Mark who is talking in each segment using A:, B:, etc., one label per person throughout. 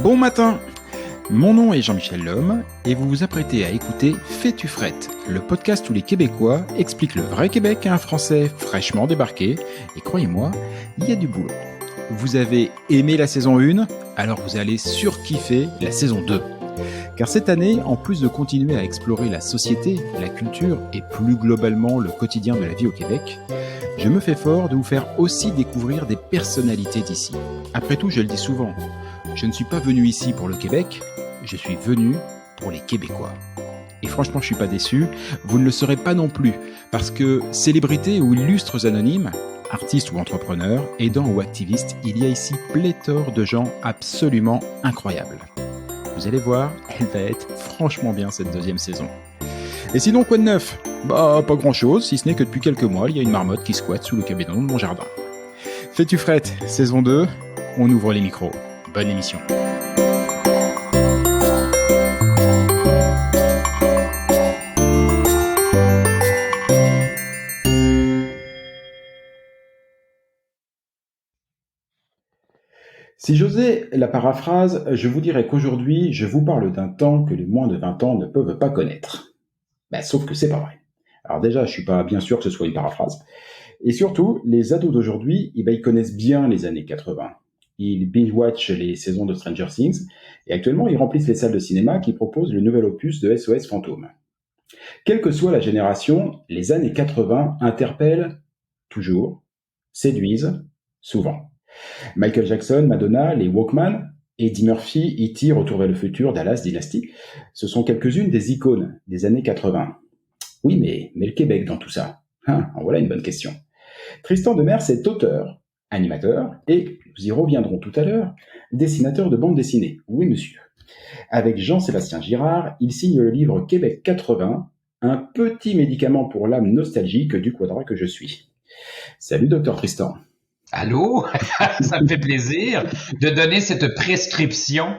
A: Bon matin! Mon nom est Jean-Michel Lhomme et vous vous apprêtez à écouter Fais-tu frette, le podcast où les Québécois expliquent le vrai Québec à un Français fraîchement débarqué. Et croyez-moi, il y a du boulot. Vous avez aimé la saison 1, alors vous allez surkiffer la saison 2. Car cette année, en plus de continuer à explorer la société, la culture et plus globalement le quotidien de la vie au Québec, je me fais fort de vous faire aussi découvrir des personnalités d'ici. Après tout, je le dis souvent, je ne suis pas venu ici pour le Québec, je suis venu pour les Québécois. Et franchement, je suis pas déçu, vous ne le serez pas non plus, parce que célébrités ou illustres anonymes, artistes ou entrepreneurs, aidants ou activistes, il y a ici pléthore de gens absolument incroyables. Vous allez voir, elle va être franchement bien cette deuxième saison. Et sinon, quoi de neuf ? Bah, pas grand chose, si ce n'est que depuis quelques mois, il y a une marmotte qui squatte sous le cabinet de mon jardin. Fais-tu frette, saison 2, on ouvre les micros. Bonne émission. Si j'osais la paraphrase, je vous dirais qu'aujourd'hui, je vous parle d'un temps que les moins de 20 ans ne peuvent pas connaître. Sauf que c'est pas vrai. Alors déjà, je suis pas bien sûr que ce soit une paraphrase. Et surtout, les ados d'aujourd'hui, ils connaissent bien les années 80. Ils binge-watchent les saisons de Stranger Things, et actuellement, ils remplissent les salles de cinéma qui proposent le nouvel opus de SOS Fantôme. Quelle que soit la génération, les années 80 interpellent toujours, séduisent souvent. Michael Jackson, Madonna, les Walkman, Eddie Murphy, E.T., Retour vers le futur, Dallas, Dynasty, ce sont quelques-unes des icônes des années 80. Oui, mais le Québec dans tout ça, en voilà une bonne question. Tristan Demers est auteur, animateur et, nous y reviendrons tout à l'heure, dessinateur de bande dessinée. Oui, monsieur. Avec Jean-Sébastien Girard, il signe le livre Québec 80, un petit médicament pour l'âme nostalgique du quadra que je suis. Salut, docteur Tristan.
B: Allô? Ça me fait plaisir de donner cette prescription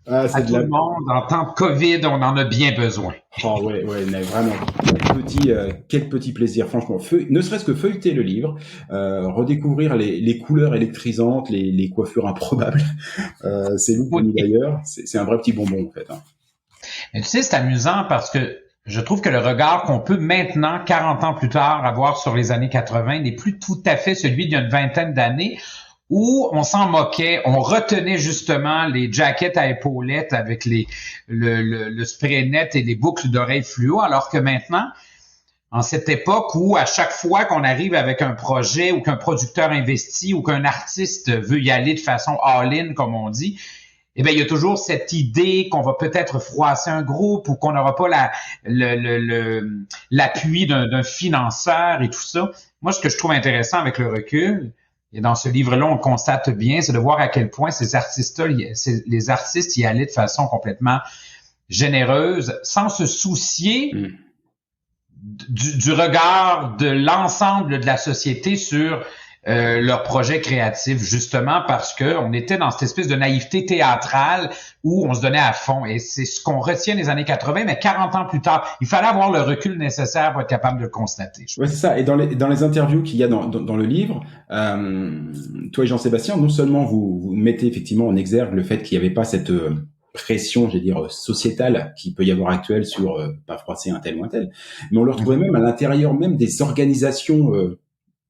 B: à tout le monde. En temps de COVID, on en a bien besoin.
A: Oh ouais, mais vraiment, quel petit plaisir, franchement. Ne serait-ce que feuilleter le livre, redécouvrir les couleurs électrisantes, les coiffures improbables. C'est lourd pour nous d'ailleurs. C'est un vrai petit bonbon en fait.
B: Mais tu sais, c'est amusant parce que je trouve que le regard qu'on peut maintenant, 40 ans plus tard, avoir sur les années 80 n'est plus tout à fait celui d'il y a une vingtaine d'années où on s'en moquait, on retenait justement les jackets à épaulettes avec le spray net et les boucles d'oreilles fluo, alors que maintenant, en cette époque où à chaque fois qu'on arrive avec un projet ou qu'un producteur investit ou qu'un artiste veut y aller de façon all-in, comme on dit, eh bien, il y a toujours cette idée qu'on va peut-être froisser un groupe ou qu'on n'aura pas l'appui d'un financeur et tout ça. Moi, ce que je trouve intéressant avec le recul, et dans ce livre-là, on le constate bien, c'est de voir à quel point les artistes y allaient de façon complètement généreuse, sans se soucier du regard de l'ensemble de la société sur leur projet créatif, justement parce que on était dans cette espèce de naïveté théâtrale où on se donnait à fond. Et c'est ce qu'on retient des années 80, mais 40 ans plus tard, il fallait avoir le recul nécessaire pour être capable de le constater.
A: Ouais, c'est ça. Et dans les interviews qu'il y a dans le livre, toi et Jean-Sébastien, non seulement vous mettez effectivement en exergue le fait qu'il n'y avait pas cette pression, sociétale qui peut y avoir actuelle sur pas froisser un tel ou un tel, mais on le retrouvait même à l'intérieur même des organisations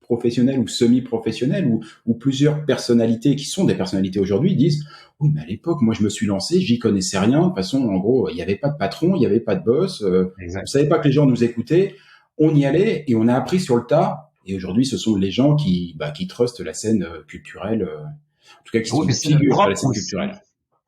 A: professionnelles ou semi-professionnelles où plusieurs personnalités qui sont des personnalités aujourd'hui disent « Oui, mais à l'époque, moi, je me suis lancé, j'y connaissais rien. De toute façon, en gros, il n'y avait pas de patron, il n'y avait pas de boss. On savait pas que les gens nous écoutaient. On y allait et on a appris sur le tas. Et aujourd'hui, ce sont les gens qui trustent la scène culturelle, en tout cas qui sont des figures de la scène culturelle. »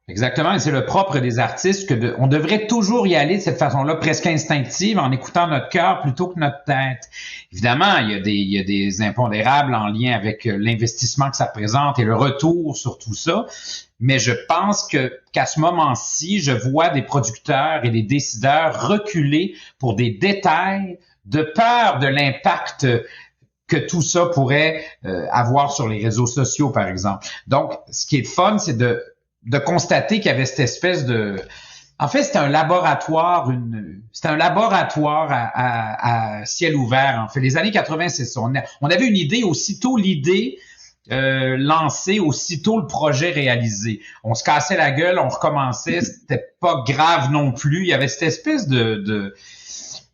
B: Exactement, et c'est le propre des artistes on devrait toujours y aller de cette façon-là, presque instinctive, en écoutant notre cœur plutôt que notre tête. Évidemment, il y a des impondérables en lien avec l'investissement que ça représente et le retour sur tout ça, mais je pense qu'à ce moment-ci, je vois des producteurs et des décideurs reculer pour des détails de peur de l'impact que tout ça pourrait avoir sur les réseaux sociaux, par exemple. Donc, ce qui est fun, c'est de constater qu'il y avait cette espèce de... En fait, c'était un laboratoire à ciel ouvert. En fait, les années 80, c'est ça. On avait une idée, aussitôt l'idée lancé aussitôt le projet réalisé. On se cassait la gueule, on recommençait, c'était pas grave non plus. Il y avait cette espèce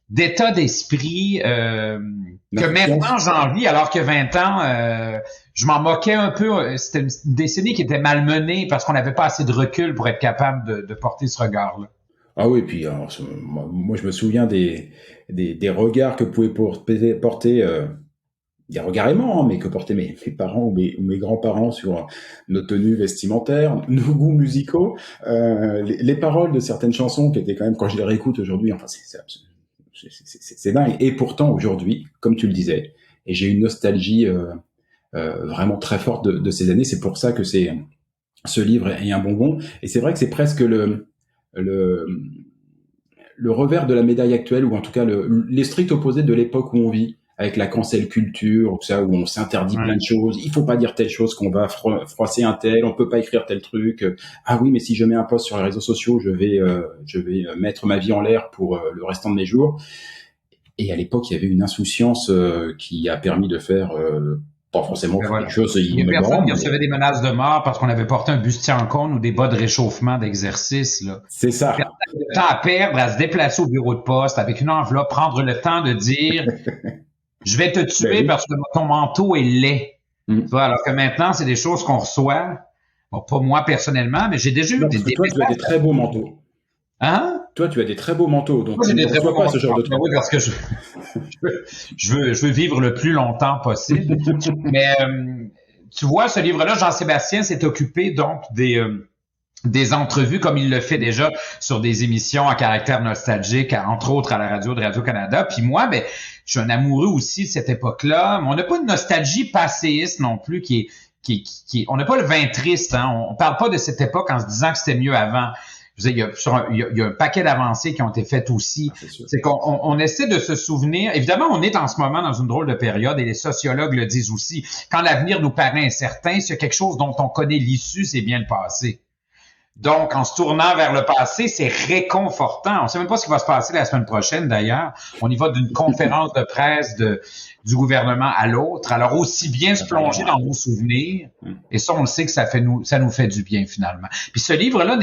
B: d'état d'esprit que maintenant j'envie, alors que 20 ans, je m'en moquais un peu. C'était une décennie qui était malmenée parce qu'on n'avait pas assez de recul pour être capable de porter ce regard-là.
A: Ah oui, puis alors, moi je me souviens des regards que pouvaient porter des regards aimants, hein, mais que portaient mes parents ou mes grands-parents sur nos tenues vestimentaires, nos goûts musicaux, les paroles de certaines chansons qui étaient quand même, quand je les réécoute aujourd'hui, enfin c'est dingue. Et pourtant aujourd'hui, comme tu le disais, et j'ai une nostalgie vraiment très forte de ces années. C'est pour ça que ce livre est un bonbon. Et c'est vrai que c'est presque le revers de la médaille actuelle, ou en tout cas les stricts opposés de l'époque où on vit, avec la cancel culture, ça, où on s'interdit plein de choses. Il faut pas dire telle chose, qu'on va froisser un tel, on peut pas écrire tel truc. Ah oui, mais si je mets un post sur les réseaux sociaux, je vais mettre ma vie en l'air pour le restant de mes jours. Et à l'époque, il y avait une insouciance qui a permis de faire pas forcément quelque chose.
B: Il y a personne qui recevait des menaces de mort parce qu'on avait porté un bustier en cône ou des bas de réchauffement d'exercice, là.
A: C'est ça.
B: Personne n'avait le temps à perdre à se déplacer au bureau de poste avec une enveloppe, prendre le temps de dire je vais te tuer parce que ton manteau est laid. Tu vois, alors que maintenant, c'est des choses qu'on reçoit. Bon, pas moi personnellement, mais j'ai déjà eu des
A: toi, tu as des très beaux manteaux.
B: Hein?
A: Toi, tu as des très beaux manteaux, donc
B: moi, j'ai des très beaux
A: pas ce genre de truc.
B: Oui, parce que je veux vivre le plus longtemps possible. Mais tu vois, ce livre-là, Jean-Sébastien s'est occupé donc des entrevues comme il le fait déjà sur des émissions à caractère nostalgique, entre autres à la radio de Radio-Canada. Puis moi, ben, je suis un amoureux aussi de cette époque-là, mais on n'a pas une nostalgie passéiste non plus qui est on n'a pas le vin triste, hein. On parle pas de cette époque en se disant que c'était mieux avant. Je veux dire, il y a un paquet d'avancées qui ont été faites aussi. C'est qu'on essaie de se souvenir. Évidemment, on est en ce moment dans une drôle de période et les sociologues le disent aussi. Quand l'avenir nous paraît incertain, s'il y a quelque chose dont on connaît l'issue, c'est bien le passé. Donc, en se tournant vers le passé, c'est réconfortant. On ne sait même pas ce qui va se passer la semaine prochaine, d'ailleurs. On y va d'une conférence de presse du gouvernement à l'autre. Alors, aussi bien se plonger dans nos souvenirs. Et ça, on le sait que ça nous fait du bien, finalement. Puis ce livre-là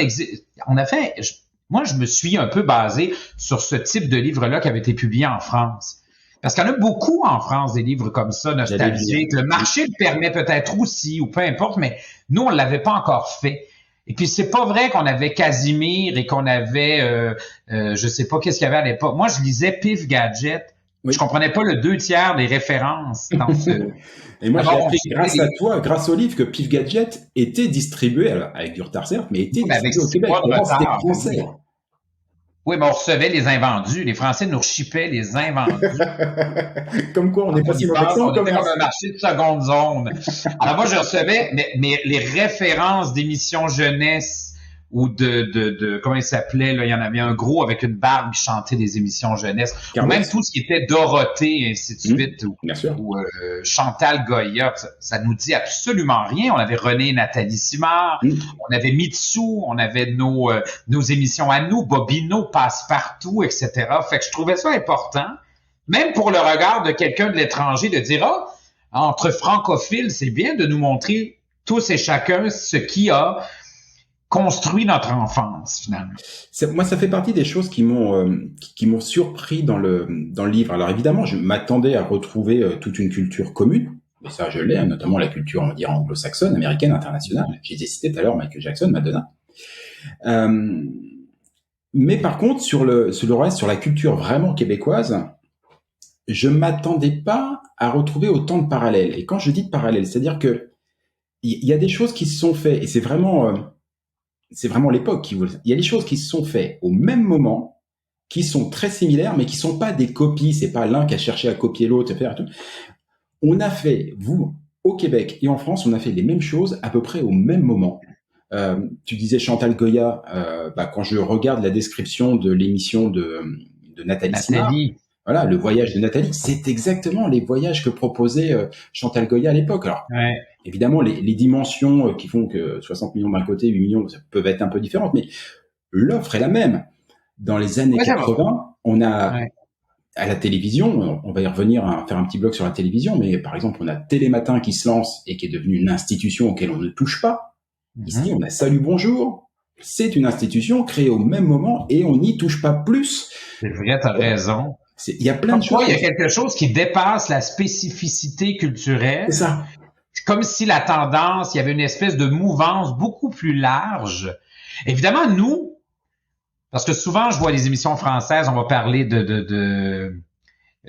B: moi, je me suis un peu basé sur ce type de livre-là qui avait été publié en France. Parce qu'il y en a beaucoup en France, des livres comme ça, nostalgiques. Le marché le permet peut-être aussi, ou peu importe, mais nous, on ne l'avait pas encore fait. Et puis, c'est pas vrai qu'on avait Casimir et qu'on avait, je sais pas qu'est-ce qu'il y avait à l'époque. Moi, je lisais Pif Gadget. Oui. Je comprenais pas le 2/3 des références dans ce...
A: Et moi, j'ai appris grâce à toi, grâce au livre, que Pif Gadget était distribué, alors, avec du retard certes, mais était distribué au Québec. C'était français.
B: Oui, mais on recevait les invendus. Les Français nous shippaient les invendus.
A: Comme quoi, on n'est pas si mauvais que ça.
B: On était comme un marché de seconde zone. Alors moi, je recevais mais les références d'émissions jeunesse ou de comment il s'appelait, là, il y en avait un gros avec une barbe qui chantait des émissions jeunesse. Ou même tout ce qui était Dorothée, et ainsi de suite, ou Chantal Goya, ça nous dit absolument rien. On avait René et Nathalie Simard, on avait Mitsou, on avait nos émissions à nous, Bobino, Passe-Partout, etc. Fait que je trouvais ça important, même pour le regard de quelqu'un de l'étranger, de dire, entre francophiles, c'est bien de nous montrer tous et chacun ce qui a construit notre enfance, finalement.
A: Moi, ça fait partie des choses qui m'ont surpris dans le livre. Alors évidemment, je m'attendais à retrouver toute une culture commune, et ça je l'ai, hein, notamment la culture, on va dire, anglo-saxonne, américaine, internationale. J'ai cité tout à l'heure Michael Jackson, Madonna. Mais par contre, sur le reste, sur la culture vraiment québécoise, je m'attendais pas à retrouver autant de parallèles. Et quand je dis de parallèles, c'est-à-dire que il y a des choses qui se sont faites, et c'est vraiment l'époque qui il y a des choses qui se sont faites au même moment, qui sont très similaires, mais qui sont pas des copies. C'est pas l'un qui a cherché à copier l'autre, etc. On a fait, au Québec et en France, on a fait les mêmes choses à peu près au même moment. Tu disais Chantal Goya, quand je regarde la description de l'émission de Nathalie Simard, voilà, le voyage de Nathalie, c'est exactement les voyages que proposait Chantal Goya à l'époque. Alors, évidemment, les dimensions qui font que 60 millions d'un côté, 8 millions, ça peuvent être un peu différentes, mais l'offre est la même. Dans les années 80, on a... à la télévision, on va y revenir à faire un petit bloc sur la télévision, mais par exemple, on a Télématin qui se lance et qui est devenue une institution auquel on ne touche pas. Ici, on a Salut Bonjour. C'est une institution créée au même moment et on n'y touche pas plus.
B: C'est vrai, t'as raison.
A: Il y a plein de choses.
B: Il y a quelque chose qui dépasse la spécificité culturelle.
A: C'est ça.
B: C'est comme si la tendance, il y avait une espèce de mouvance beaucoup plus large. Évidemment, nous, parce que souvent, je vois les émissions françaises, on va parler de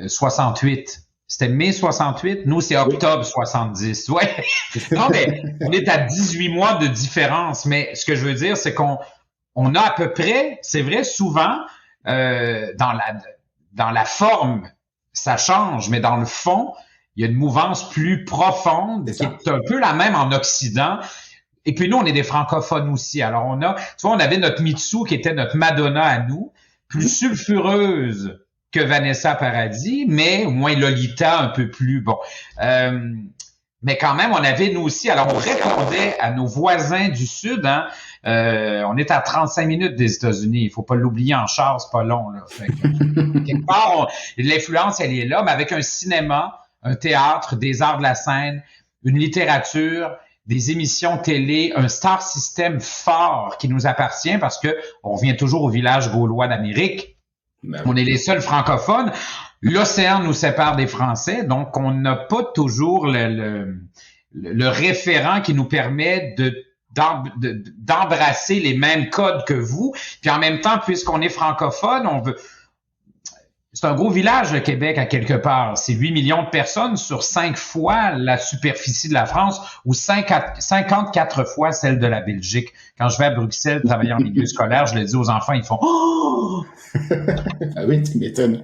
B: 68. C'était mai 68. Nous, c'est octobre 70. Ouais. Non, mais on est à 18 mois de différence. Mais ce que je veux dire, c'est qu'on a à peu près, c'est vrai, souvent, dans la forme, ça change, mais dans le fond, il y a une mouvance plus profonde qui est un peu la même en Occident. Et puis nous, on est des francophones aussi. Alors on avait notre Mitsou qui était notre Madonna à nous, plus sulfureuse que Vanessa Paradis, mais au moins Lolita un peu plus bon. Mais quand même, on avait nous aussi. Alors on répondait à nos voisins du Sud. Hein, on est à 35 minutes des États-Unis. Il faut pas l'oublier en char, c'est pas long. Là. Fait que, quelque part, l'influence, elle est là, mais avec un cinéma, un théâtre, des arts de la scène, une littérature, des émissions télé, un star system fort qui nous appartient parce que on revient toujours au village gaulois d'Amérique. Ben oui. On est les seuls francophones. L'océan nous sépare des Français, donc on n'a pas toujours le référent qui nous permet d'embrasser les mêmes codes que vous. Puis en même temps, puisqu'on est francophone, c'est un gros village, le Québec, à quelque part. C'est 8 millions de personnes sur 5 fois la superficie de la France ou 54 fois celle de la Belgique. Quand je vais à Bruxelles travailler en milieu scolaire, je le dis aux enfants, ils font « Oh! »
A: Ah oui, tu m'étonnes.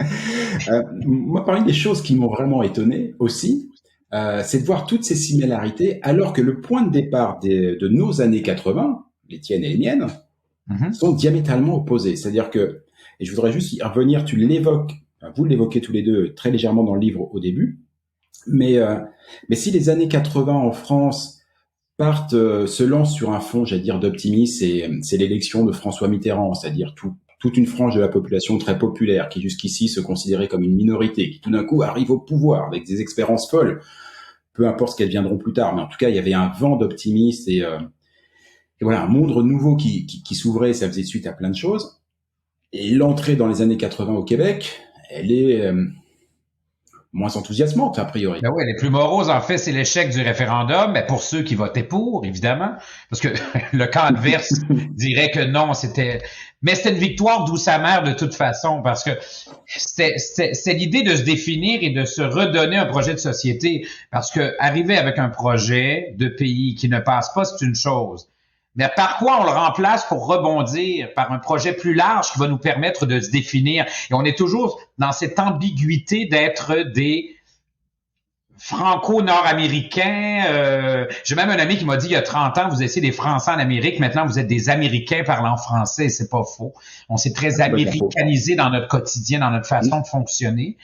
A: Moi, parmi des choses qui m'ont vraiment étonné aussi, c'est de voir toutes ces similarités alors que le point de départ de nos années 80, les tiennes et les miennes, sont diamétralement opposés. C'est-à-dire que, et je voudrais juste y revenir, vous l'évoquez tous les deux très légèrement dans le livre au début, mais si les années 80 en France se lancent sur un fond, j'allais dire, d'optimisme, c'est l'élection de François Mitterrand, c'est-à-dire toute une frange de la population très populaire qui jusqu'ici se considérait comme une minorité, qui tout d'un coup arrive au pouvoir avec des expériences folles, peu importe ce qu'elles viendront plus tard, mais en tout cas, il y avait un vent d'optimisme et voilà, un monde nouveau qui s'ouvrait, ça faisait suite à plein de choses. Et l'entrée dans les années 80 au Québec, elle est moins enthousiasmante, a priori.
B: Ben oui, les plus moroses, en fait, c'est l'échec du référendum, mais pour ceux qui votaient pour, évidemment, parce que le camp adverse dirait que non, mais c'était une victoire douce amère de toute façon, parce que c'est l'idée de se définir et de se redonner un projet de société, parce que arriver avec un projet de pays qui ne passe pas, c'est une chose. Mais par quoi on le remplace pour rebondir? Par un projet plus large qui va nous permettre de se définir. Et on est toujours dans cette ambiguïté d'être des franco-nord-américains. J'ai même un ami qui m'a dit il y a 30 ans, vous étiez des Français en Amérique, maintenant vous êtes des Américains parlant français. C'est pas faux. On s'est très américanisé dans notre quotidien, dans notre façon de fonctionner,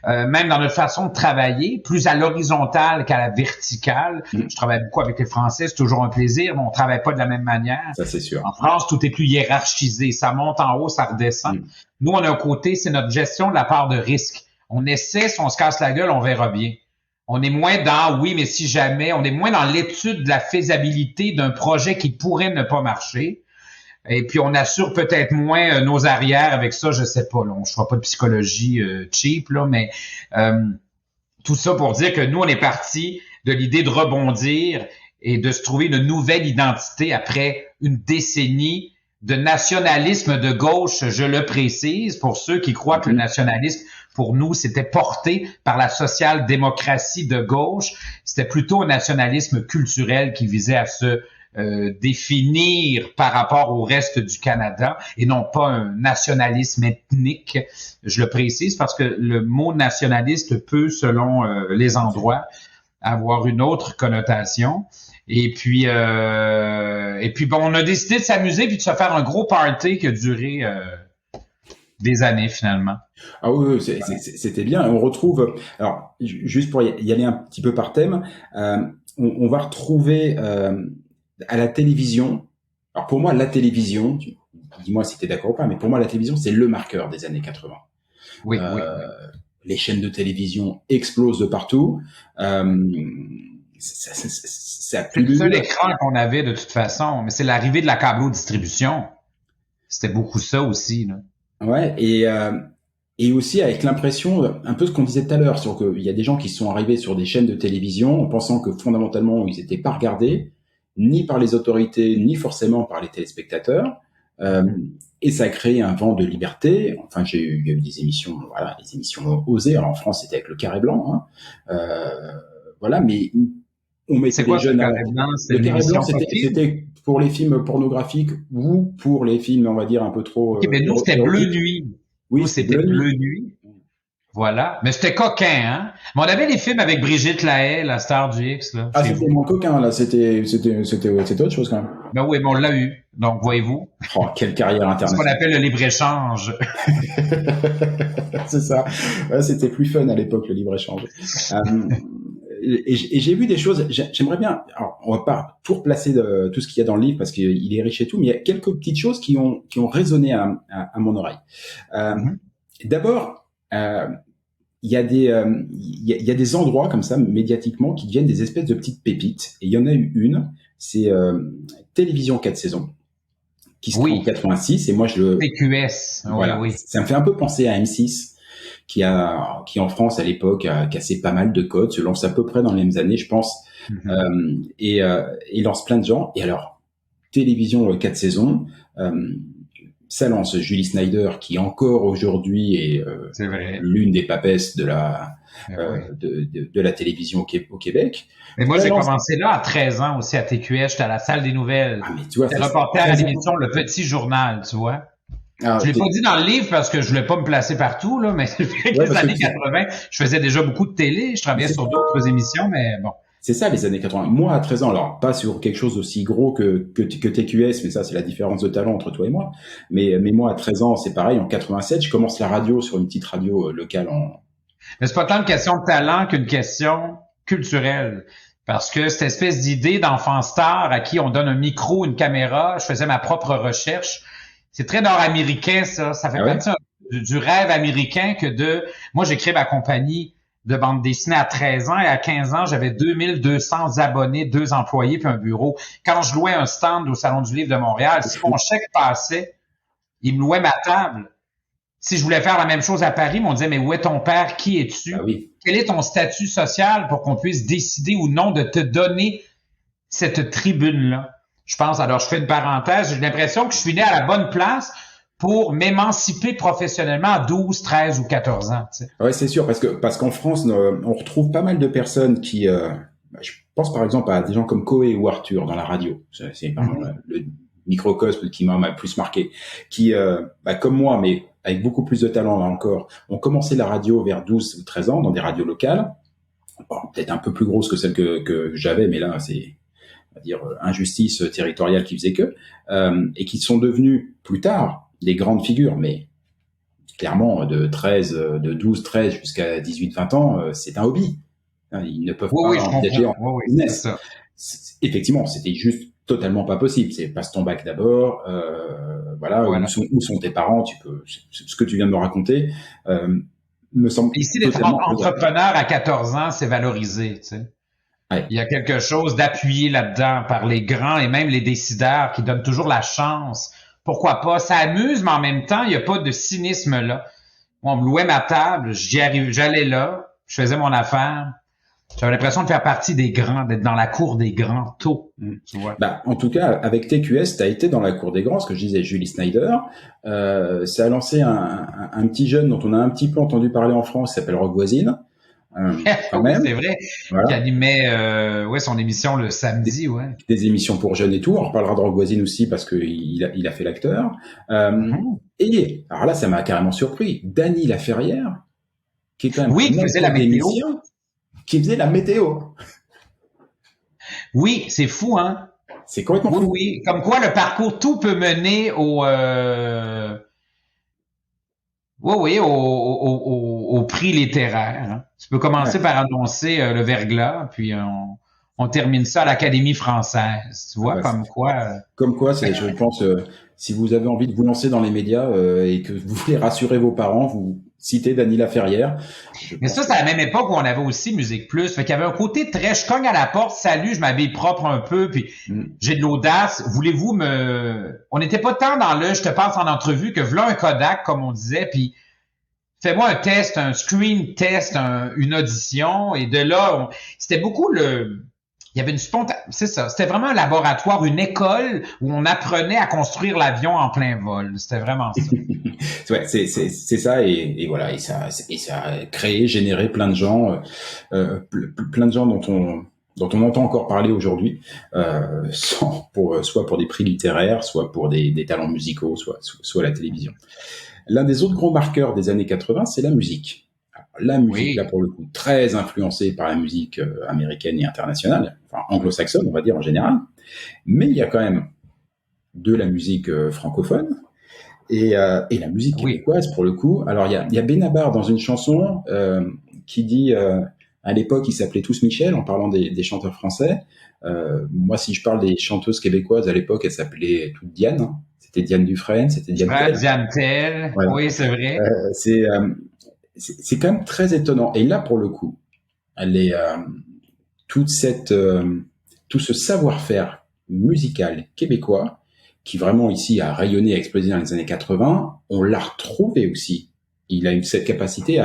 B: même dans notre façon de travailler, plus à l'horizontale qu'à la verticale. Je travaille beaucoup avec les Français, c'est toujours un plaisir, mais on travaille pas de la même manière.
A: Ça, c'est sûr.
B: En France, tout est plus hiérarchisé. Ça monte en haut, ça redescend. Nous, on a un côté, c'est notre gestion de la part de risque. On essaie, si on se casse la gueule, on verra bien. On est moins dans oui, mais si jamais, on est moins dans l'étude de la faisabilité d'un projet qui pourrait ne pas marcher. Et puis, on assure peut-être moins nos arrières avec ça, je sais pas. Là, on ne fera pas de psychologie cheap, là, mais tout ça pour dire que nous, on est parti de l'idée de rebondir et de se trouver une nouvelle identité après une décennie de nationalisme de gauche, je le précise, pour ceux qui croient que le nationalisme, pour nous, c'était porté par la social-démocratie de gauche. C'était plutôt un nationalisme culturel qui visait à se définir par rapport au reste du Canada et non pas un nationalisme ethnique. Je le précise parce que le mot nationaliste peut, selon les endroits, avoir une autre connotation. Et puis bon, on a décidé de s'amuser puis de se faire un gros party qui a duré des années finalement.
A: Ah oui, c'était bien. On retrouve, alors juste pour y aller un petit peu par thème, on va retrouver à la télévision. Alors pour moi, la télévision, dis-moi si tu es d'accord ou pas, mais pour moi la télévision c'est le marqueur des années 80.
B: Oui, oui.
A: Les chaînes de télévision explosent de partout. Ça
B: C'est le seul écran qu'on avait de toute façon, mais c'est l'arrivée de la câblo-distribution. C'était beaucoup ça aussi, là.
A: Ouais, et aussi avec l'impression, un peu ce qu'on disait tout à l'heure, sur qu'il y a des gens qui sont arrivés sur des chaînes de télévision en pensant que fondamentalement ils n'étaient pas regardés, ni par les autorités, ni forcément par les téléspectateurs. Et ça a créé un vent de liberté. Enfin, il y a eu des émissions, voilà, des émissions osées. Alors en France, c'était avec le Carré Blanc, hein. Voilà, mais on mettait
B: C'est quoi
A: les jeunes.
B: Le Carré Blanc?
A: Le Carré Blanc, c'était pour les films pornographiques ou pour les films, on va dire, un peu trop.
B: Okay, mais nous, c'était Bleu Nuit.
A: Oui,
B: nous, c'était Bleu Nuit. Voilà. Mais c'était coquin, hein? Mais on avait les films avec Brigitte Lahaie, la star du X, là.
A: Ah, c'était moins coquin, là. C'était autre chose, quand même.
B: Ben oui, mais on l'a eu. Donc, voyez-vous.
A: Oh, quelle carrière internationale.
B: C'est ce qu'on appelle le libre-échange.
A: C'est ça. Ouais, c'était plus fun à l'époque, le libre-échange. Et j'ai vu des choses, j'aimerais bien, alors on va pas tout replacer de tout ce qu'il y a dans le livre parce qu'il est riche et tout, mais il y a quelques petites choses qui ont résonné à mon oreille. D'abord, il y a des endroits comme ça, médiatiquement, qui deviennent des espèces de petites pépites. Et il y en a eu une, c'est Télévision 4 saisons, qui se trouve en 86, et moi
B: TQS,
A: voilà,
B: oui.
A: Ça me fait un peu penser à M6, qui en France à l'époque a cassé pas mal de codes, se lance à peu près dans les mêmes années, je pense, et lance plein de gens. Et alors, Télévision 4 saisons, ça lance Julie Snyder, qui encore aujourd'hui est l'une des papesses de la de la télévision au Québec.
B: Mais moi, j'ai commencé là à 13 ans aussi à TQS, j'étais à la salle des nouvelles.
A: Ah, mais tu vois,
B: j'étais reporter à l'émission Le Petit Journal, tu vois.
A: Ah,
B: je l'ai pas dit dans le livre parce que je voulais pas me placer partout, là, mais les années 80, je faisais déjà beaucoup de télé, je travaillais sur d'autres émissions, mais bon.
A: C'est ça, les années 80. Moi, à 13 ans, alors pas sur quelque chose aussi gros que TQS, mais ça, c'est la différence de talent entre toi et moi. Mais moi, à 13 ans, c'est pareil. En 87, je commence la radio sur une petite radio locale
B: Mais c'est pas tant une question de talent qu'une question culturelle. Parce que cette espèce d'idée d'enfant star à qui on donne un micro, une caméra, je faisais ma propre recherche. C'est très nord-américain, ça. Ça fait partie du rêve américain moi, j'ai créé ma compagnie de bande dessinée à 13 ans et à 15 ans, j'avais 2200 abonnés, 2 employés puis un bureau. Quand je louais un stand au Salon du Livre de Montréal, si mon chèque passait, il me louait ma table. Si je voulais faire la même chose à Paris, on disait, mais où est ton père? Qui es-tu?
A: Ah oui.
B: Quel est ton statut social pour qu'on puisse décider ou non de te donner cette tribune-là? Je pense, alors je fais une parenthèse, j'ai l'impression que je suis né à la bonne place pour m'émanciper professionnellement à 12, 13 ou 14 ans. Tu sais.
A: Ouais, c'est sûr, parce qu'en France, on retrouve pas mal de personnes qui... je pense par exemple à des gens comme Coé ou Arthur dans la radio. C'est le microcosme qui m'a plus marqué. Qui, comme moi, mais avec beaucoup plus de talent là encore, ont commencé la radio vers 12 ou 13 ans dans des radios locales. Bon, peut-être un peu plus grosses que celles que j'avais, mais là, c'est... on va dire injustice territoriale qui faisait que, et qui sont devenus plus tard des grandes figures, mais clairement de 12, 13 jusqu'à 18, 20 ans, c'est un hobby. Ils ne peuvent pas envisager en business. Effectivement, c'était juste totalement pas possible. C'est passe ton bac d'abord, voilà. Où sont tes parents, ce que tu viens de me raconter, me semble.
B: Ici, d'être entrepreneur à 14 ans, c'est valorisé, tu sais. Ouais. Il y a quelque chose d'appuyé là-dedans par les grands et même les décideurs qui donnent toujours la chance. Pourquoi pas? Ça amuse, mais en même temps, il n'y a pas de cynisme là. On me louait ma table, j'allais là, je faisais mon affaire. J'avais l'impression de faire partie des grands, d'être dans la cour des grands tôt. Tu vois.
A: En tout cas, avec TQS, tu as été dans la cour des grands, ce que je disais, Julie Snyder. Ça a lancé un petit jeune dont on a un petit peu entendu parler en France, qui s'appelle Rock Voisine.
B: Quand même. C'est vrai, voilà. Qui animait son émission le samedi.
A: Des émissions pour jeunes et tout. On reparlera de Rock Voisine aussi parce qu'il a fait l'acteur. Et alors là, ça m'a carrément surpris. Dany Laferrière, qui est quand même
B: qui faisait la météo.
A: Qui faisait la météo.
B: Oui, c'est fou, hein?
A: C'est complètement fou.
B: Oui, comme quoi le parcours, tout peut mener au prix littéraire. Hein. Tu peux commencer par annoncer le verglas, puis on termine ça à l'Académie française. Tu vois, comme quoi.
A: Comme quoi, je pense, si vous avez envie de vous lancer dans les médias et que vous voulez rassurer vos parents, vous citez Dany Laferrière.
B: Mais ça, c'est à la même époque où on avait aussi Musique Plus. Fait qu'il y avait un côté très, je cogne à la porte, salut, je m'habille propre un peu, puis j'ai de l'audace. Voulez-vous on n'était pas tant dans je te passe en entrevue que v'là un Kodak, comme on disait, puis fais-moi un test, un screen test, une audition. Et de là, c'était beaucoup il y avait c'est ça. C'était vraiment un laboratoire, une école où on apprenait à construire l'avion en plein vol. C'était vraiment ça.
A: Ouais, c'est ça et voilà et ça a créé, généré plein de gens, plein de gens dont on entend encore parler aujourd'hui, soit pour des prix littéraires, soit pour des talents musicaux, soit la télévision. L'un des autres gros marqueurs des années 80, c'est la musique. La musique, là, pour le coup, très influencée par la musique américaine et internationale, enfin anglo-saxonne, on va dire en général. Mais il y a quand même de la musique francophone et la musique québécoise, pour le coup. Alors, il y a Benabar dans une chanson qui dit, à l'époque, ils s'appelaient tous Michel, en parlant des chanteurs français. Moi, si je parle des chanteuses québécoises, à l'époque, elles s'appelaient toutes Diane. Hein. C'était Diane Dufresne, c'était Diane Tell.
B: Diane Tell, voilà. Oui, c'est vrai.
A: C'est quand même très étonnant. Et là, pour le coup, tout ce savoir-faire musical québécois, qui vraiment ici a rayonné, a explosé dans les années 80, on l'a retrouvé aussi. Il a eu cette capacité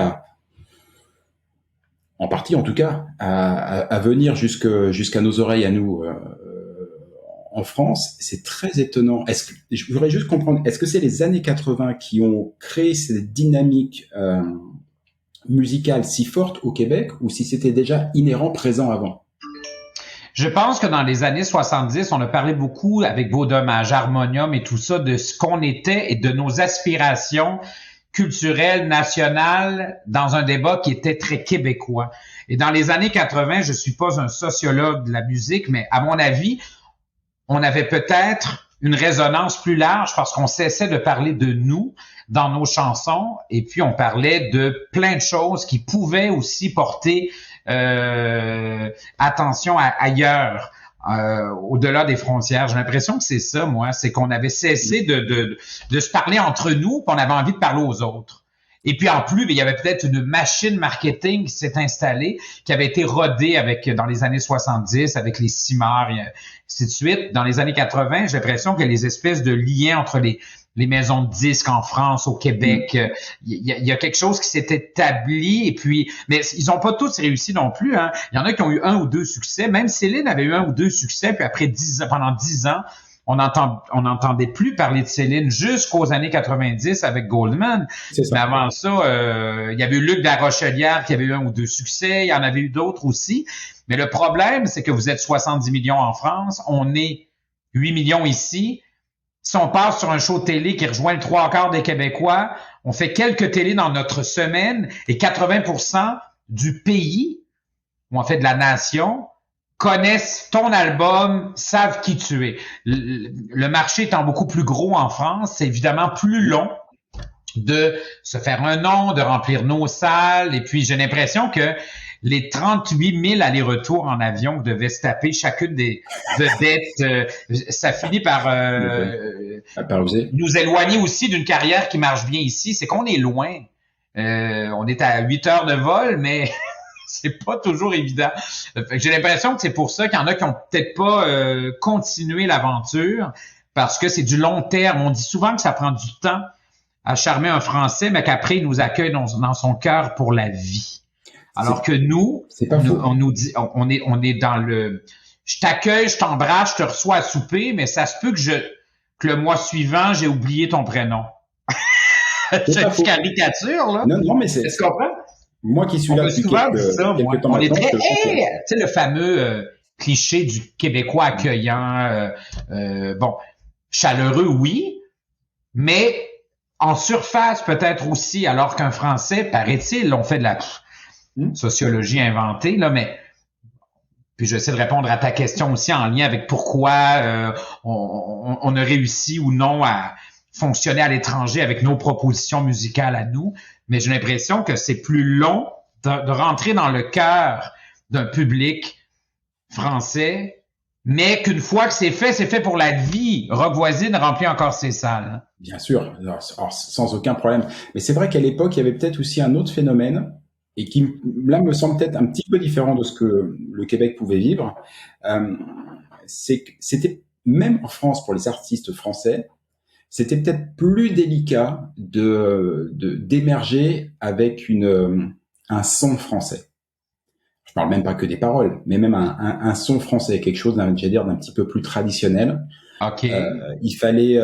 A: en partie en tout cas, à venir jusqu'à nos oreilles à nous en France. C'est très étonnant. Je voudrais juste comprendre, est-ce que c'est les années 80 qui ont créé cette dynamique musicale si forte au Québec, ou si c'était déjà inhérent, présent avant?
B: Je pense que dans les années 70, on a parlé beaucoup avec Beau Dommage, Harmonium et tout ça, de ce qu'on était et de nos aspirations culturelles, nationales, dans un débat qui était très québécois. Et dans les années 80, je suis pas un sociologue de la musique, mais à mon avis, on avait peut-être une résonance plus large parce qu'on cessait de parler de nous dans nos chansons et puis on parlait de plein de choses qui pouvaient aussi porter attention ailleurs, au-delà des frontières. J'ai l'impression que c'est ça, moi, c'est qu'on avait cessé de se parler entre nous, puis on avait envie de parler aux autres. Et puis en plus, il y avait peut-être une machine marketing qui s'est installée, qui avait été rodée dans les années 70 avec les CIMAR et ainsi de suite. Dans les années 80, j'ai l'impression que les espèces de liens entre les maisons de disques en France, au Québec, il y a quelque chose qui s'est établi. Et puis, mais ils ont pas tous réussi non plus. Hein. Il y en a qui ont eu 1 ou 2 succès. Même Céline avait eu 1 ou 2 succès. Puis après pendant 10 ans, on n'entendait plus parler de Céline jusqu'aux années 90 avec Goldman. Mais avant ça, il y avait eu Luc de la Rochelière qui avait eu 1 ou 2 succès. Il y en avait eu d'autres aussi. Mais le problème, c'est que vous êtes 70 millions en France. On est 8 millions ici. Si on passe sur un show de télé qui rejoint le 3/4 des Québécois, on fait quelques télés dans notre semaine et 80% du pays, ou en fait de la nation, connaissent ton album, savent qui tu es. Le marché étant beaucoup plus gros en France, c'est évidemment plus long de se faire un nom, de remplir nos salles. Et puis, j'ai l'impression que les 38 000 allers-retours en avion que devaient se taper chacune des vedettes, ça finit par nous éloigner aussi d'une carrière qui marche bien ici. C'est qu'on est loin. On est à 8 heures de vol, mais c'est pas toujours évident. J'ai l'impression que c'est pour ça qu'il y en a qui ont peut-être pas continué l'aventure, parce que c'est du long terme. On dit souvent que ça prend du temps à charmer un Français, mais qu'après, il nous accueille dans son cœur pour la vie. Alors que nous, on nous dit, on est dans le, je t'accueille, je t'embrasse, je te reçois à souper, mais ça se peut que le mois suivant, j'ai oublié ton prénom. C'est une caricature, là.
A: Non, mais c'est.
B: Est-ce qu'on comprend?
A: Moi qui suis là depuis quelques temps
B: on est très, tu sais, le fameux cliché du Québécois accueillant, bon, chaleureux, oui, mais en surface peut-être aussi, alors qu'un Français, paraît-il, on fait de la sociologie inventée, là, mais puis j'essaie de répondre à ta question aussi en lien avec pourquoi on a réussi ou non à fonctionner à l'étranger avec nos propositions musicales à nous, mais j'ai l'impression que c'est plus long de rentrer dans le cœur d'un public français, mais qu'une fois que c'est fait pour la vie. Rock Voisine remplit encore ses salles.
A: Bien sûr, alors, sans aucun problème. Mais c'est vrai qu'à l'époque, il y avait peut-être aussi un autre phénomène, et qui, là, me semble peut-être un petit peu différent de ce que le Québec pouvait vivre. C'est que c'était, même en France, pour les artistes français, c'était peut-être plus délicat d'émerger avec un son français. Je parle même pas que des paroles, mais même un son français, quelque chose j'allais dire, d'un petit peu plus traditionnel.
B: OK.
A: Il fallait,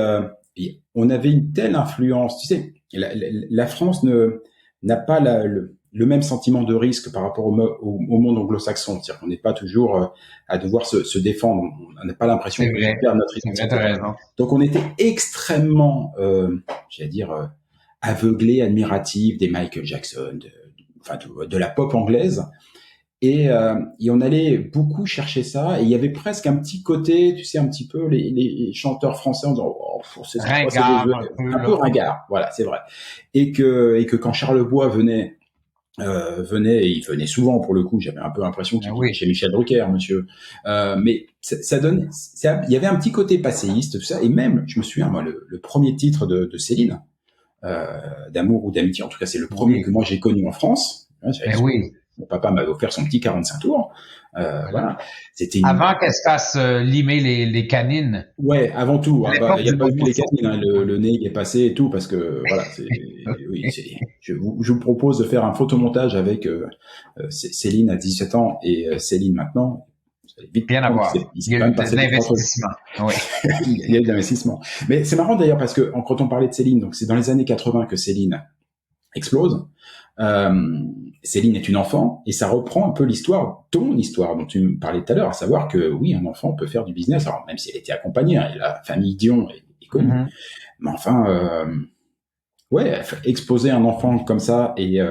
A: on avait une telle influence, tu sais, la France n'a pas le même sentiment de risque par rapport au monde anglo-saxon. C'est-à-dire qu'on n'est pas toujours à devoir se défendre. On n'a pas l'impression de perdre notre identité. Donc on était extrêmement, j'allais dire, aveuglés, admiratifs des Michael Jackson, de la pop anglaise. Et on allait beaucoup chercher ça, et il y avait presque un petit côté, tu sais, un petit peu les chanteurs français en disant c'est
B: ringard,
A: un peu ringard, voilà, c'est vrai. Et que quand Charles Bois venait, et il venait souvent pour le coup, j'avais un peu l'impression qu'il était chez Michel Drucker, monsieur. Mais ça donne, il y avait un petit côté passéiste, tout ça, et même, je me souviens, moi, le premier titre de Céline, d'amour ou d'amitié, en tout cas, c'est le premier que moi j'ai connu en France. Mon papa m'avait offert son petit 45 tours. Voilà. C'était
B: avant qu'elle se fasse limer les canines.
A: Ouais, avant tout. Il n'y a pas eu les canines, hein, le nez est passé et tout, parce que voilà. Je vous propose de faire un photomontage avec Céline à 17 ans et Céline maintenant.
B: Vite bien à voir. Il y a eu de l'investissement. Oui.
A: Il y a eu de l'investissement. Mais c'est marrant d'ailleurs parce que quand on parlait de Céline, donc c'est dans les années 80 que Céline explose. Céline est une enfant, et ça reprend un peu ton histoire dont tu me parlais tout à l'heure, à savoir que oui, un enfant peut faire du business, alors même si elle était accompagnée, hein, et la famille Dion est connue, mais enfin, exposer un enfant comme ça, et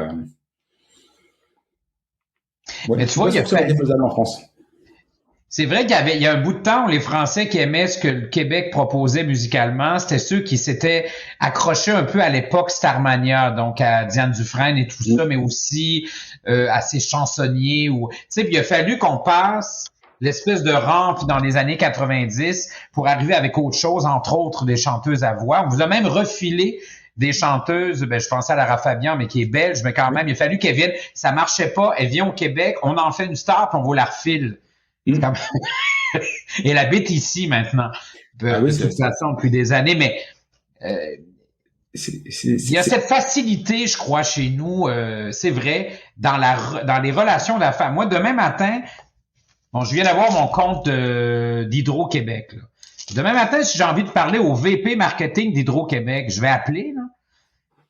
B: mais tu vois, il y a
A: défaisable en France.
B: C'est vrai qu'il y a un bout de temps où les Français qui aimaient ce que le Québec proposait musicalement, c'était ceux qui s'étaient accrochés un peu à l'époque Starmania, donc à Diane Dufresne et tout ça, mais aussi à ces chansonniers. Tu sais, il a fallu qu'on passe l'espèce de rampe dans les années 90 pour arriver avec autre chose, entre autres des chanteuses à voix. On vous a même refilé des chanteuses, je pensais à Lara Fabian, mais qui est belge, mais quand même, il a fallu qu'elle vienne. Ça marchait pas, elle vient au Québec, on en fait une star, puis on vous la refile. Et elle habite ici maintenant, de toute façon, depuis des années, mais il y a cette facilité, je crois, chez nous, c'est vrai, dans les relations d'affaires. Moi, demain matin, je viens d'avoir mon compte d'Hydro-Québec. Là. Demain matin, si j'ai envie de parler au VP marketing d'Hydro-Québec, je vais appeler. Là.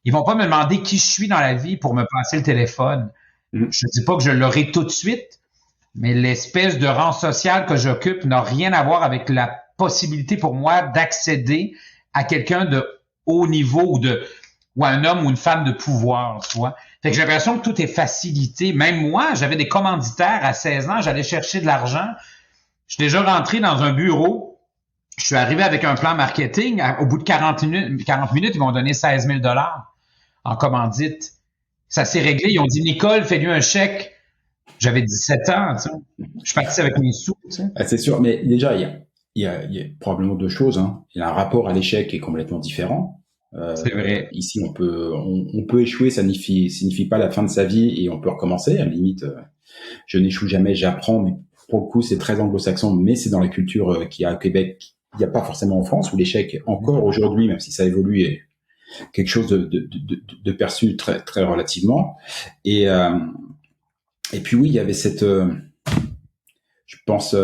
B: Ils vont pas me demander qui je suis dans la vie pour me passer le téléphone. Je dis pas que je l'aurai tout de suite, mais l'espèce de rang social que j'occupe n'a rien à voir avec la possibilité pour moi d'accéder à quelqu'un de haut niveau ou un homme ou une femme de pouvoir, tu vois. Fait que j'ai l'impression que tout est facilité. Même moi, j'avais des commanditaires à 16 ans, j'allais chercher de l'argent. Je suis déjà rentré dans un bureau. Je suis arrivé avec un plan marketing. Au bout de 40 minutes, ils m'ont donné 16 000 $ en commandite. Ça s'est réglé. Ils ont dit, Nicole, fais-lui un chèque. J'avais 17 ans, tu sais. Je suis parti avec mes sous, tu sais.
A: C'est sûr, mais déjà, il y a probablement deux choses, hein. Il y a un rapport à l'échec qui est complètement différent.
B: C'est vrai.
A: Ici, on peut échouer, ça signifie pas la fin de sa vie, et on peut recommencer. À la limite, je n'échoue jamais, j'apprends, mais pour le coup, c'est très anglo-saxon, mais c'est dans la culture qu'il y a au Québec, il n'y a pas forcément en France, où l'échec, encore aujourd'hui, même si ça évolue, est quelque chose de perçu très, très relativement. Et puis oui, il y avait je pense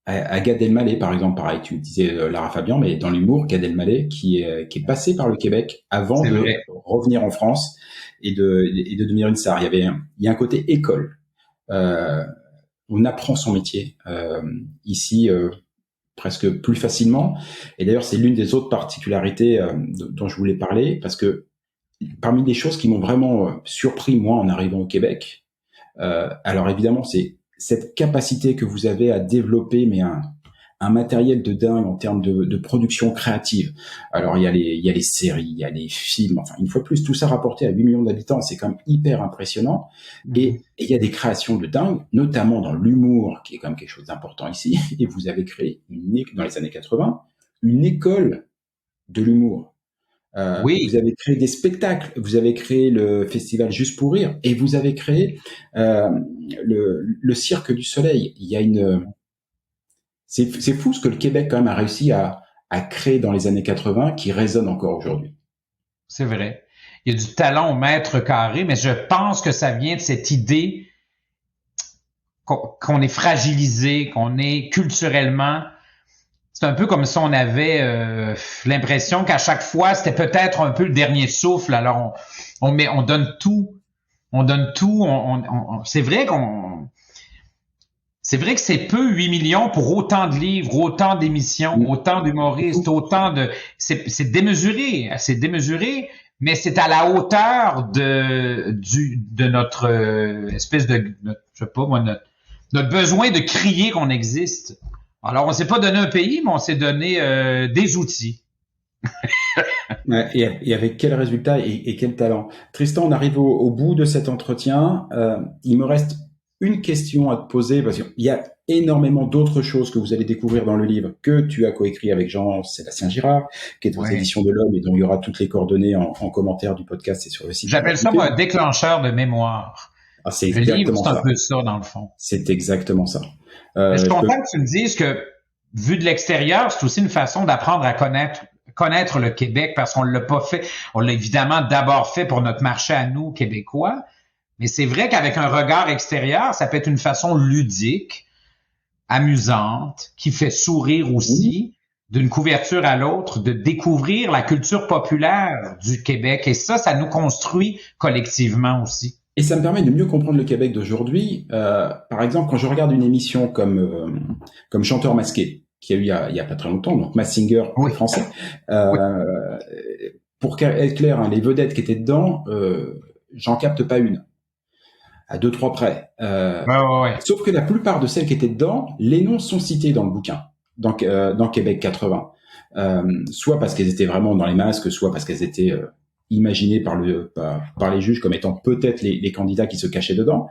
A: à Gad Elmaleh, par exemple, pareil, tu disais Lara Fabian, mais dans l'humour, Gad Elmaleh qui est passé par le Québec avant de revenir en France et de devenir une star. Il y a un côté école. On apprend son métier ici presque plus facilement. Et d'ailleurs, c'est l'une des autres particularités dont je voulais parler, parce que parmi les choses qui m'ont vraiment surpris, moi, en arrivant au Québec, alors évidemment, c'est cette capacité que vous avez à développer, mais un matériel de dingue en termes de production créative. Alors il y a les séries, il y a les films, enfin une fois de plus, tout ça rapporté à 8 millions d'habitants, c'est quand même hyper impressionnant. Et il y a des créations de dingue, notamment dans l'humour, qui est quand même quelque chose d'important ici. Et vous avez créé dans les années 80 une école de l'humour.
B: Oui.
A: Vous avez créé des spectacles, vous avez créé le festival Juste pour rire, et vous avez créé le Cirque du Soleil. Il y a c'est fou ce que le Québec quand même a réussi à créer dans les années 80, qui résonne encore aujourd'hui.
B: C'est vrai. Il y a du talent au mètre carré, mais je pense que ça vient de cette idée qu'on est fragilisé, qu'on est culturellement. C'est un peu comme si on avait l'impression qu'à chaque fois, c'était peut-être un peu le dernier souffle. Alors, on donne tout. On donne tout. C'est vrai que c'est peu 8 millions pour autant de livres, autant d'émissions, autant d'humoristes, c'est démesuré. C'est démesuré, mais c'est à la hauteur de notre espèce de, je sais pas moi, notre besoin de crier qu'on existe. Alors, on s'est pas donné un pays, mais on s'est donné des outils.
A: Et avec quel résultat et quel talent. Tristan, on arrive au bout de cet entretien. Il me reste une question à te poser, parce qu'il y a énormément d'autres choses que vous allez découvrir dans le livre que tu as coécrit avec Jean-Sébastien Girard, qui est aux éditions de l'Homme, et dont il y aura toutes les coordonnées en commentaire du podcast et sur le site.
B: J'appelle ça, moi, un déclencheur de mémoire.
A: C'est
B: le livre, c'est un peu ça, dans le fond.
A: C'est exactement ça.
B: Je suis content que tu me dises que, vu de l'extérieur, c'est aussi une façon d'apprendre à connaître le Québec, parce qu'on l'a pas fait. On l'a évidemment d'abord fait pour notre marché à nous, Québécois. Mais c'est vrai qu'avec un regard extérieur, ça peut être une façon ludique, amusante, qui fait sourire aussi, d'une couverture à l'autre, de découvrir la culture populaire du Québec. Et ça nous construit collectivement aussi.
A: Et ça me permet de mieux comprendre le Québec d'aujourd'hui. Par exemple, quand je regarde une émission comme Chanteur masqué, qui a eu il y a pas très longtemps, donc Masked Singer français, pour être clair, les vedettes qui étaient dedans, j'en capte pas une. À 2-3 près. Sauf que la plupart de celles qui étaient dedans, les noms sont cités dans le bouquin, dans Québec 80. Soit parce qu'elles étaient vraiment dans les masques, soit parce qu'elles étaient imaginées par les juges comme étant peut-être les candidats qui se cachaient dedans.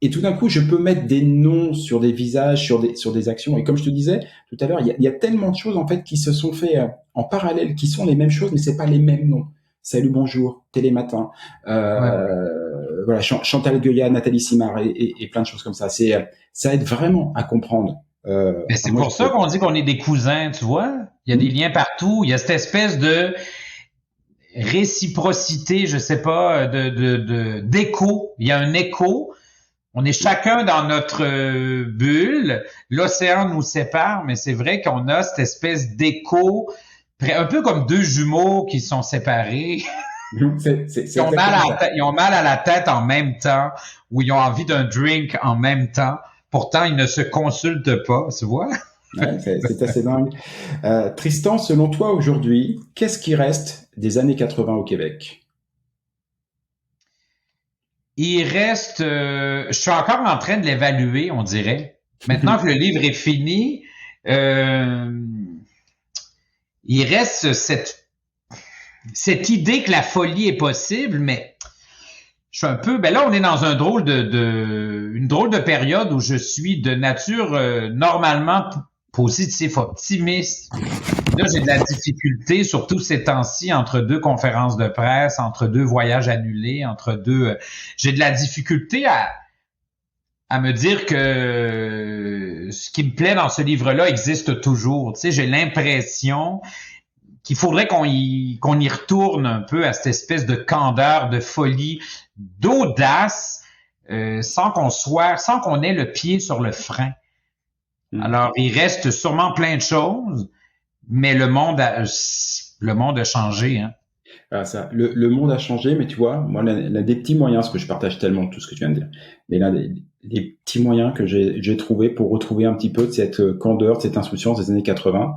A: Et tout d'un coup, je peux mettre des noms sur des visages, sur des actions. Et comme je te disais tout à l'heure, il y a tellement de choses en fait qui se sont fait en parallèle, qui sont les mêmes choses, mais c'est pas les mêmes noms. Salut, bonjour, Télématin, voilà, Chantal Goya, Nathalie Simard et plein de choses comme ça. Ça aide vraiment à comprendre.
B: Mais c'est pour ça qu'on dit qu'on est des cousins, tu vois. Il y a des liens partout. Il y a cette espèce de réciprocité, je sais pas, d'écho. Il y a un écho. On est chacun dans notre bulle. L'océan nous sépare, mais c'est vrai qu'on a cette espèce d'écho, un peu comme deux jumeaux qui sont séparés. Ils ont mal à la tête en même temps, ou ils ont envie d'un drink en même temps. Pourtant, ils ne se consultent pas, tu vois?
A: Ouais, c'est assez dingue. Tristan, selon toi aujourd'hui, qu'est-ce qui reste des années 80 au Québec?
B: Il reste, je suis encore en train de l'évaluer, on dirait. Maintenant que le livre est fini, il reste cette idée que la folie est possible, mais je suis un peu, là, on est dans une drôle de période où je suis de nature normalement positif, optimiste. Là, j'ai de la difficulté, surtout ces temps-ci, entre deux conférences de presse, entre deux voyages annulés, j'ai de la difficulté à me dire que ce qui me plaît dans ce livre-là existe toujours. Tu sais, j'ai l'impression qu'il faudrait qu'on y retourne un peu à cette espèce de candeur, de folie, d'audace, sans qu'on ait le pied sur le frein. Alors, il reste sûrement plein de choses, mais le monde a changé, hein.
A: Ah, le monde a changé, mais tu vois, moi, l'un des petits moyens, parce que je partage tellement tout ce que tu viens de dire, mais l'un des petits moyens que j'ai trouvé pour retrouver un petit peu de cette candeur, de cette insouciance des années 80,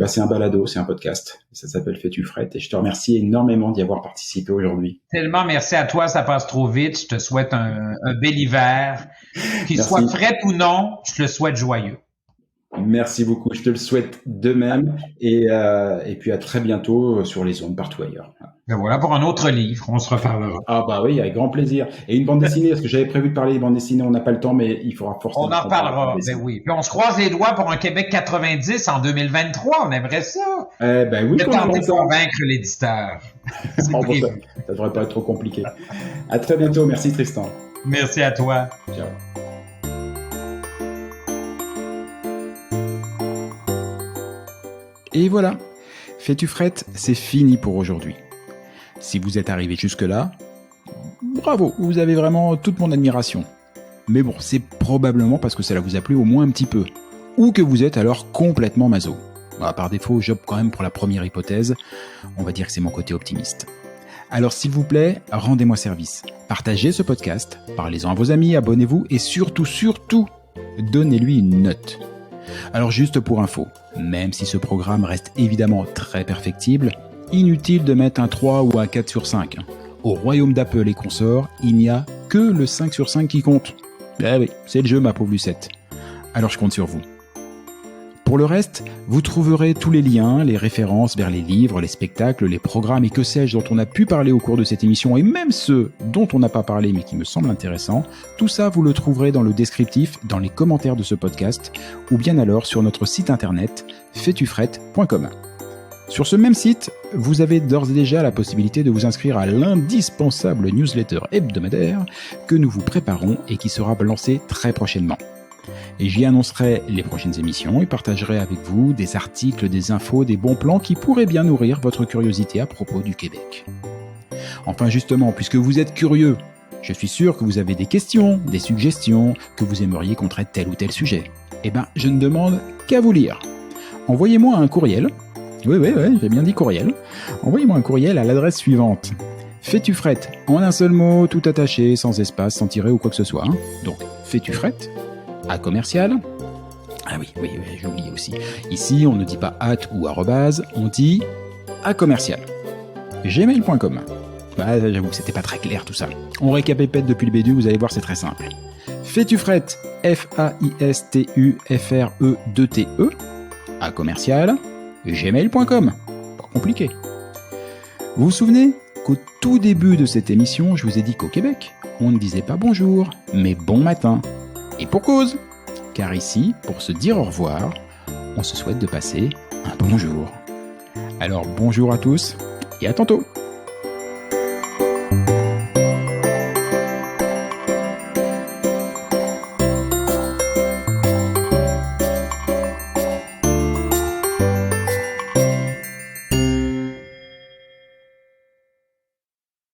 A: c'est un balado, c'est un podcast. Ça s'appelle Fais-tu frette, et je te remercie énormément d'y avoir participé aujourd'hui.
B: Tellement merci à toi, ça passe trop vite. Je te souhaite un bel hiver. Qu'il soit fret ou non, je te le souhaite joyeux.
A: Merci beaucoup, je te le souhaite de même et puis à très bientôt sur les ondes partout ailleurs.
B: Ben voilà pour un autre livre, on se reparlera.
A: Ah bah oui, avec grand plaisir. Et une bande dessinée, parce que j'avais prévu de parler des bandes dessinées, on n'a pas le temps, mais il faudra forcément.
B: On en reparlera, ben oui. Puis on se croise les doigts pour un Québec 90 en 2023, on aimerait ça.
A: Ben oui,
B: de
A: qu'on
B: tenter
A: aimerait
B: de
A: ça.
B: convaincre l'éditeur. C'est
A: Bon,
B: prévu.
A: ça devrait pas être trop compliqué. À très bientôt, merci Tristan.
B: Merci à toi.
A: Ciao. Et voilà, Fais-tu frette, c'est fini pour aujourd'hui. Si vous êtes arrivé jusque-là, bravo, vous avez vraiment toute mon admiration. Mais bon, c'est probablement parce que cela vous a plu au moins un petit peu. Ou que vous êtes alors complètement maso. Par défaut, j'opte quand même pour la première hypothèse. On va dire que c'est mon côté optimiste. Alors s'il vous plaît, rendez-moi service. Partagez ce podcast, parlez-en à vos amis, abonnez-vous et surtout, donnez-lui une note. Alors juste pour info, même si ce programme reste évidemment très perfectible, inutile de mettre un 3 ou un 4 sur 5. Au royaume d'Apple et consorts, il n'y a que le 5 sur 5 qui compte. Eh oui, c'est le jeu ma pauvre Lucette. Alors je compte sur vous. Pour le reste, vous trouverez tous les liens, les références vers les livres, les spectacles, les programmes et que sais-je dont on a pu parler au cours de cette émission et même ceux dont on n'a pas parlé mais qui me semblent intéressants. Tout ça, vous le trouverez dans le descriptif, dans les commentaires de ce podcast ou bien alors sur notre site internet faitufrette.com. Sur ce même site, vous avez d'ores et déjà la possibilité de vous inscrire à l'indispensable newsletter hebdomadaire que nous vous préparons et qui sera lancé très prochainement. Et j'y annoncerai les prochaines émissions et partagerai avec vous des articles, des infos, des bons plans qui pourraient bien nourrir votre curiosité à propos du Québec. Enfin justement, puisque vous êtes curieux, je suis sûr que vous avez des questions, des suggestions, que vous aimeriez qu'on traite tel ou tel sujet. Eh ben, je ne demande qu'à vous lire. Envoyez-moi un courriel. Oui, j'ai bien dit courriel. Envoyez-moi un courriel à l'adresse suivante. Fais-tu frette, en un seul mot, tout attaché, sans espace, sans tiret ou quoi que ce soit. Donc, fais-tu frette à commercial. Ah oui, j'ai oublié aussi. Ici, on ne dit pas at ou arrobase, on dit à commercial. gmail.com. J'avoue que c'était pas très clair tout ça. On récapépète depuis le début, vous allez voir, c'est très simple. Fais-tu frette, F-A-I-S-T-U-F-R-E-2-T-E, à commercial, gmail.com. Pas compliqué. Vous vous souvenez qu'au tout début de cette émission, je vous ai dit qu'au Québec, on ne disait pas bonjour, mais bon matin. Et pour cause, car ici, pour se dire au revoir, on se souhaite de passer un bon jour. Alors bonjour à tous et à tantôt.